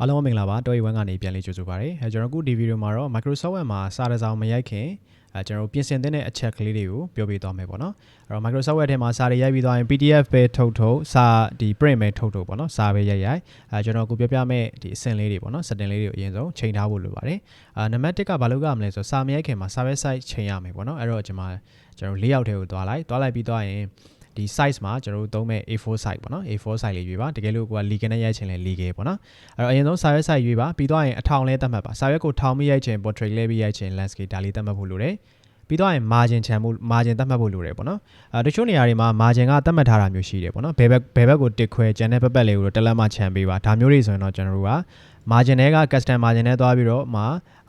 အားလုံးမင်္ဂလာပါတော်ရီဝမ်ကနေပြန်လေးကြိုဆိုပါရစေကျွန်တော်အခုဒီဗီဒီယိုမှာတော့ Microsoft Word မှာစာတစ်စောင်မရိုက်ခင်ကျွန်တော်ပြင်ဆင်တဲ့အချက်ကလေးတွေကိုပြောပြသွားမယ်ပေါ့နော်အဲ့တော့ Microsoft Word ထဲမှာစာတွေရိုက်ပြီးသွားရင် PDF ပဲထုတ်စာဒီ print ပဲထုတ်ပေါ့နော်စာပဲရိုက်ကျွန်တော်အခုပြောပြမယ့်ဒီအဆင့်လေးတွေပေါ့နော် setting လေးတွေကိုအရင်ဆုံးချိန်ထားဖို့လိုပါတယ်နံပါတ်1ကဘာလုပ်ရမလဲဆိုစာမရိုက်ခင်မှာစာပဲ site ချိန်ရမယ်ပေါ့နော်အဲ့တော့ကျွန်တော်၄ယောက်ထဲကိုသွားလိုက်ပြီးသွားရင်ဒီ size မှာကျွန်တော်တို့သုံးမဲ့ A4 size ပေါ့နော် A4 size လေးရွေးပါတကယ်လို့ကိုက legal နဲ့ရိုက်ချင်လဲ legal ပေါ့နော်အဲ့တော့အရင်ဆုံးစာရွက် size ရွေးပါပြီးသွားရင်အထောင်လဲသတ်မှတ်ပါစာရွက်ကိုထောင်ပြီးရိုက်ချင် portrait လဲပြီးရိုက်ချင် landscape ဒါလေးသတ်မှတ်ဖို့လိုတယ်ပြီးတော့ရင် margin သတ်မှတ်ဖို့လိုတယ်ပေါ့နော်တချို့နေရာတွေမှာ margin ကသတ်မှတ်ထားတာမျိုးရှိတယ်ပေါ့နော်ဘယ်ဘက်ကိုတစ်ခွဲကျန်တဲ့ပတ်လေးကိုတက်လက်မှခြံပေးပါဒါမျိုးတွေဆိုရင်တော့ကျွန်တော်တို့က margin တွေက custom margin နဲ့သွားပြီးတော့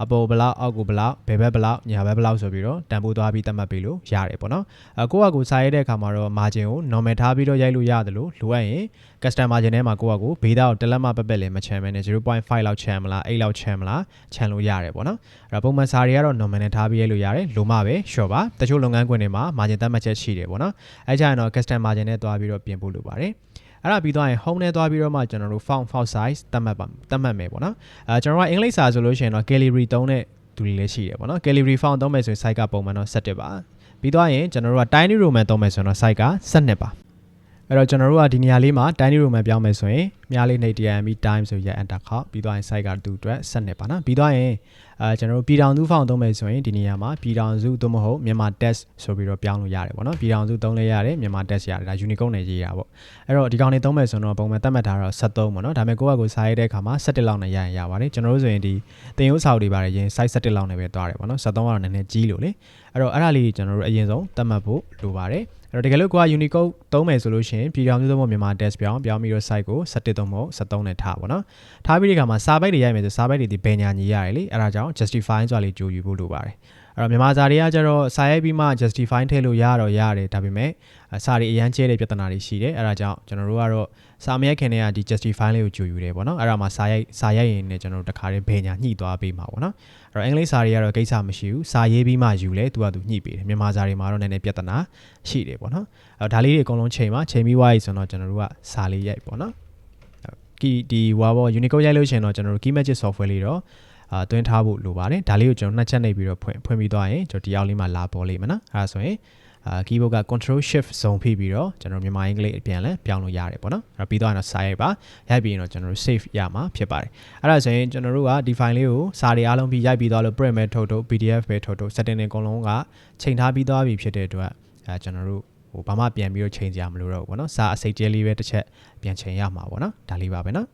အပေါ်ဘလောက်အောက်ကိုဘလောက်ဘယ်ဘက်ဘလောက်ညာဘက်ဘလောက်ဆိုပြီးတော့တန်ဖိုးသွားပြီးသတ်မှတ်ပေးလို့ရတယ်ပေါ့နော်ကိုယ့်အကူစာရိုက်တဲ့အခါမှာတော့ margin ကို normal ထားပြီးတော့ရိုက်လို့ရတယ်လို့လိုအပ်ရင် custom margin ထဲမှာကိုယ့်အကူဘေးသားကိုတက်လက်မှပတ်လည်းမချမ်းမဲနဲ့ 0.5 လောက်ချမ်းမလား8လောက်ချမ်းမလားချမ်းလို့ရတယ်ပေါ့နော်အဲ့တော့ပုံမှန်စာတွေကတော့ normal နဲ့ထားပြီးရိုက်လို့ရတယ်လိုမှပဲ sure ပါတချို့လုပ်ငန်းခွင်တွေမှာ margin သတ်မှတ်ချက်ရှိတယ်ပေါ့နော်အဲ့ကြရင်တော့ custom margin နဲ့သွားပြီးတော့ပြင်ဖို့လိုပါတယ်အဲ့ဒါပြီးသွားရင် home နဲ့သွားပြီးတော့မှကျွန်တော်တို့ font size သတ်မှတ်မယ်ပေါ့နော်ကျွန်တော်ကအင်္ဂလိပ်စာဆိုလို့ရှိရင်တော့ Calibri သုံးတဲ့သူတွေလည်းရှိတယ်ပေါ့နော် Calibri font သုံးမယ်ဆိုရင် size ကပုံမှန်တော့17ပါပြီးသွားရင်ကျွန်တော်တို့က Tiny Roman သုံးမယ်ဆိုရင်တော့ size က12ပါအဲ့တော့ကျွန်တော်တို့ကဒီနေရာလေးမှာ Tiny Roman ပြောင်းမယ်ဆိုရင်မြားလေးနှိပ်တရံပြီး time ဆိုရ enter ခောက်ပြီးသွားရင် size ကသူ့အတွက်12ပါနော်ပြီးသွားရင်ကျွန်တော်တို့ပြည်ထောင်စု font သုံးမယ်ဆိုရင်ဒီနေရာမှာပြည်ထောင်စုသို့မဟုတ်မြန်မာ text ဆိုပြီးတော့ပြောင်းလို့ရတယ်ပေါ့နော်ပြည်ထောင်စုသုံးလဲရတယ်မြန်မာ text ရတယ်ဒါ Unicode နဲ့ရေးရတာပေါ့အဲ့တော့ဒီကောင်တွေသုံးမယ်ဆိုတော့ပုံမှန်သတ်မှတ်ထားတော့73ပေါ့နော်ဒါပေမဲ့ကိုယ့်အကူစာရိုက်တဲ့အခါမှာ17လောက်နဲ့ရရင်ရပါတယ်ကျွန်တော်တို့ဆိုရင်ဒီတင်ရိုးစာအုပ်တွေပါတယ်ရင် size 17လောက်နဲ့ပဲသွားတယ်ပေါ့နော်73ကတော့နည်းနည်းကြီးလို့လေအဲ့တော့အဲ့ဒါလေးကျွန်တော်တို့အရင်ဆုံးသတ်မှတ်ဖို့လိုပါတယ်အဲ့တော့တကယ်လို့ကိုက Unicode သုံးမယ်ဆိုလို့ရှိရင်ပြည်ထောင်စုသုံးဖို့မြန်မာ text ပြောင်းပြီးတော့ size ကို17သုံးဖို့73နဲ့ထားပါတော့ထားပြီးဒီခါမှာစာပိုက်တွေရိုက်မယ်ဆိုစာပိုက်တွေဒီဘယ်ညာညီရတယ်လေအဲ့ဒါကြောင့် justify ဆိုတာလေးကြိုယူဖို့လိုပါတယ်အဲ့တော့မြန်မာစာတွေကကျတော့စာရိုက်ပြီးမှ justify ထည့်လို့ရတယ်ဒါပေမဲ့စာတွေအရန်ကျဲတဲ့ပြဿနာတွေရှိတယ်အဲ့ဒါကြောင့်ကျွန်တော်တို့ကတော့စာမရိုက်ခင်တည်းကဒီ justify လေးကိုကြိုယူတယ်ပေါ့နော်အဲ့ဒါမှာစာရိုက်ရင်လည်းကျွန်တော်တို့တခါတည်းဘယ်ညာညှိသွားပေးမှာပေါ့နော်အဲ့တော့အင်္ဂလိပ်စာတွေကတော့ကိစ္စမရှိဘူးစာရေးပြီးမှယူလဲသူကသူညှိပေးတယ်မြန်မာစာတွေမှာတော့နည်းနည်းပြဿနာရှိတယ်ပေါ့နော်အဲ့တော့ဒါလေးတွေအကုန်လုံးချိန်ပြီးွားပြီဆိုတော့ကျွန်တော်တို့ကစာလေးရိုက်ပေါ့နော်ဒီUnicode ရိုက်လို့ရှိရင်တော့ကျွန်တော်တို့ Keymagic software လေးတော့တွင်းထားဖို့လိုပါတယ်ဒါလေးကိုကျွန်တော်နှစ်ချက်နှိပ်ပြီးတော့ဖွင့်ပြီးသွားရင်ကျွန်တော်ဒီအောက်လေးမှာလာပေါ်လိမ့်မယ်နော်အဲ့ဒါဆိုရင်keyboard က control shift ဇုံဖိပြီးတော့ကျွန်တော်မြန်မာအင်္ဂလိပ်အပြန်လဲပြောင်းလို့ရတယ်ပေါ့နော်အဲ့တော့ပြီးသွားရင်တော့စာရိုက်ပါရိုက်ပြီးရင်တော့ကျွန်တော်တို့ save ရမှာဖြစ်ပါတယ်အဲ့ဒါဆိုရင်ကျွန်တော်တို့ကဒီ file လေးကိုစာတွေအားလုံးပြီးရိုက်ပြီးသွားလို့ print ပဲထုတ် PDF ပဲထုတ် setting တွေအကုန်လုံးကချိန်ထားပြီးသွားပြီဖြစ်တဲ့အတွက်ကျွန်တော်တို့ဘာမှပြန်ပြီးတော့ချိန်ကြမလို့တော့ဘူးပေါ့နော်စာအစိတ်ကျဲလေးပဲတစ်ချက်ပြန်ချိန်ရမှာပေါ့နော်ဒါလေးပါပဲနော်